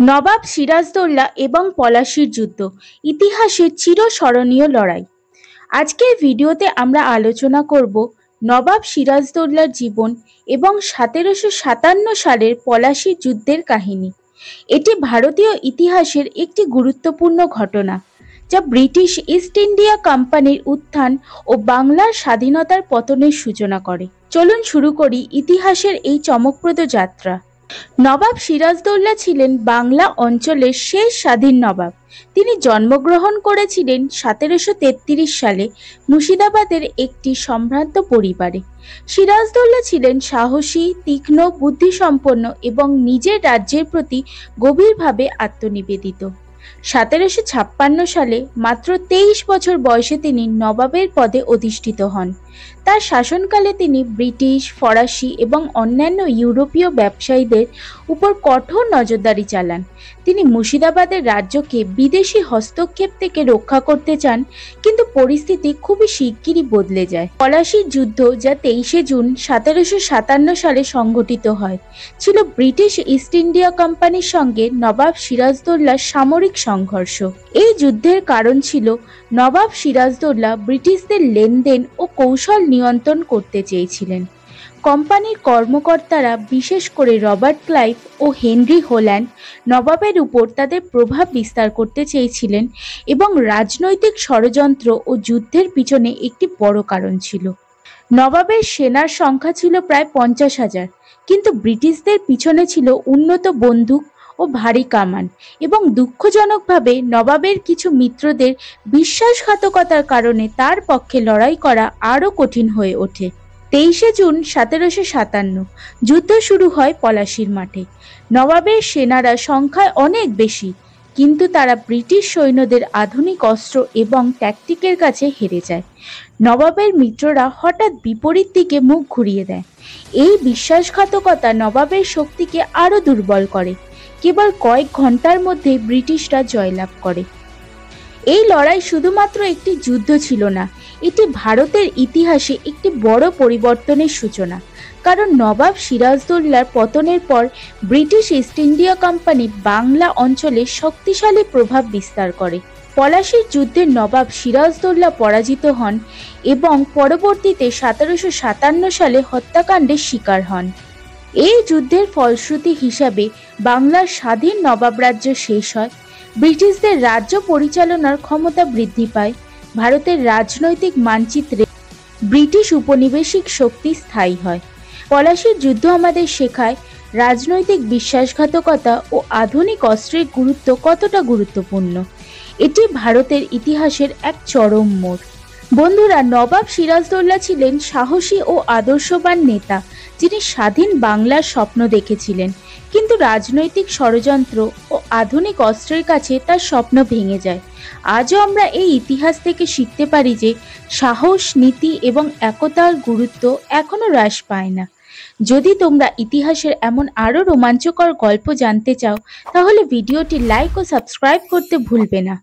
নবাব সিরাজদৌল্লা এবং পলাশীর যুদ্ধ ইতিহাসের চিরস্মরণীয় লড়াই। আজকের ভিডিওতে আমরা আলোচনা করব নবাব সিরাজদৌল্লার জীবন এবং 1757 সালের পলাশীর যুদ্ধের কাহিনী। এটি ভারতীয় ইতিহাসের একটি গুরুত্বপূর্ণ ঘটনা, যা ব্রিটিশ ইস্ট ইন্ডিয়া কোম্পানির উত্থান ও বাংলার স্বাধীনতার পতনের সূচনা করে। চলুন শুরু করি ইতিহাসের এই চমকপ্রদ যাত্রা। নবাব সিরাজদৌল্লা ছিলেন বাংলা অঞ্চলের শেষ স্বাধীন নবাব। তিনি জন্মগ্রহণ করেছিলেন 1733 সালে মুর্শিদাবাদের একটি সম্ভ্রান্ত পরিবারে। সিরাজদৌল্লা ছিলেন সাহসী, তীক্ষ্ণ, বুদ্ধিসম্পন্ন এবং নিজের রাজ্যের প্রতি গভীরভাবে আত্মনিবেদিত। 1756 সালে মাত্র 23 বছর বয়সে তিনি নবাবের পদে অধিষ্ঠিত হন। তার শাসনকালে তিনি ব্রিটিশ, ফরাসি এবং অন্যান্য ইউরোপীয় ব্যবসায়ীদের উপর কঠোর নজরদারি চালান। তিনি মুর্শিদাবাদের রাজ্যকে বিদেশি হস্তক্ষেপ থেকে রক্ষা করতে চান, কিন্তু পরিস্থিতি খুবই শিগগিরই বদলে যায়। পলাশীর যুদ্ধ, যা 23 জুন 1757 সালে সংঘটিত হয়, ছিল ব্রিটিশ ইস্ট ইন্ডিয়া কোম্পানির সঙ্গে নবাব সিরাজদৌল্লার সামরিক সংঘর্ষ। এই যুদ্ধের কারণ ছিল নবাব সিরাজদৌল্লা ব্রিটিশদের লেনদেন ও কৌশল নিয়ন্ত্রণ করতে চেয়েছিলেন। কোম্পানির কর্মকর্তারা, বিশেষ করে রবার্ট ক্লাইভ ও হেনরি হোল্যান্ড, নবাবের উপর তাদের প্রভাব বিস্তার করতে চেয়েছিলেন এবং রাজনৈতিক ষড়যন্ত্র ও যুদ্ধের পিছনে একটি বড় কারণ ছিল। নবাবের সেনার সংখ্যা ছিল প্রায় 50,000, কিন্তু ব্রিটিশদের পিছনে ছিল উন্নত বন্দুক ও ভারী কামান, এবং দুঃখজনকভাবে নবাবের কিছু মিত্রদের বিশ্বাসঘাতকতার কারণে তার পক্ষে লড়াই করা আরও কঠিন হয়ে ওঠে। 23 জুন 1757 যুদ্ধ শুরু হয় পলাশীর মাঠে। নবাবের সেনারা সংখ্যায় অনেক বেশি, কিন্তু তারা ব্রিটিশ সৈন্যদের আধুনিক অস্ত্র এবং ট্যাকটিকের কাছে হেরে যায়। নবাবের মিত্ররা হঠাৎ বিপরীত দিকে মুখ ঘুরিয়ে দেয়। এই বিশ্বাসঘাতকতা নবাবের শক্তিকে আরও দুর্বল করে। কেবল কয়েক ঘন্টার মধ্যে ব্রিটিশরা জয়লাভ করে। এই লড়াই শুধুমাত্র একটি যুদ্ধ ছিল না, এটি ভারতের ইতিহাসে একটি বড় পরিবর্তনের সূচনা। কারণ নবাব সিরাজদৌল্লার পতনের পর British east India company Bangla অঞ্চলে শক্তিশালী প্রভাব বিস্তার করে। পলাশীর যুদ্ধে নবাব সিরাজদৌল্লা পরাজিত হন এবং পরবর্তীতে 1757 সালে হত্যাকাণ্ডের শিকার হন। এই যুদ্ধের ফলশ্রুতি হিসাবে বাংলার স্বাধীন নবাব রাজ্য শেষ হয়, ব্রিটিশদের রাজ্য পরিচালনার ক্ষমতা বৃদ্ধি পায়, ভারতের রাজনৈতিক মানচিত্রে ব্রিটিশ উপনিবেশিক শক্তি স্থায়ী হয়। পলাশীর যুদ্ধ আমাদের শেখায় রাজনৈতিক বিশ্বাসঘাতকতা ও আধুনিক অস্ত্রের গুরুত্ব কতটা গুরুত্বপূর্ণ। এটি ভারতের ইতিহাসের এক চরম মোড়। বন্ধুরা, নবাব সিরাজদৌল্লা ছিলেন সাহসী ও আদর্শবান নেতা, যিনি স্বাধীন বাংলার স্বপ্ন দেখেছিলেন, কিন্তু রাজনৈতিক ষড়যন্ত্র ও আধুনিক অস্ত্রের কাছে তার স্বপ্ন ভেঙে যায়। আজও আমরা এই ইতিহাস থেকে শিখতে পারি যে সাহস, নীতি এবং একতার গুরুত্ব এখনো হ্রাস পায় না। যদি তোমরা ইতিহাসের এমন আরও রোমাঞ্চকর গল্প জানতে চাও, তাহলে ভিডিওটি লাইক ও সাবস্ক্রাইব করতে ভুলবে না।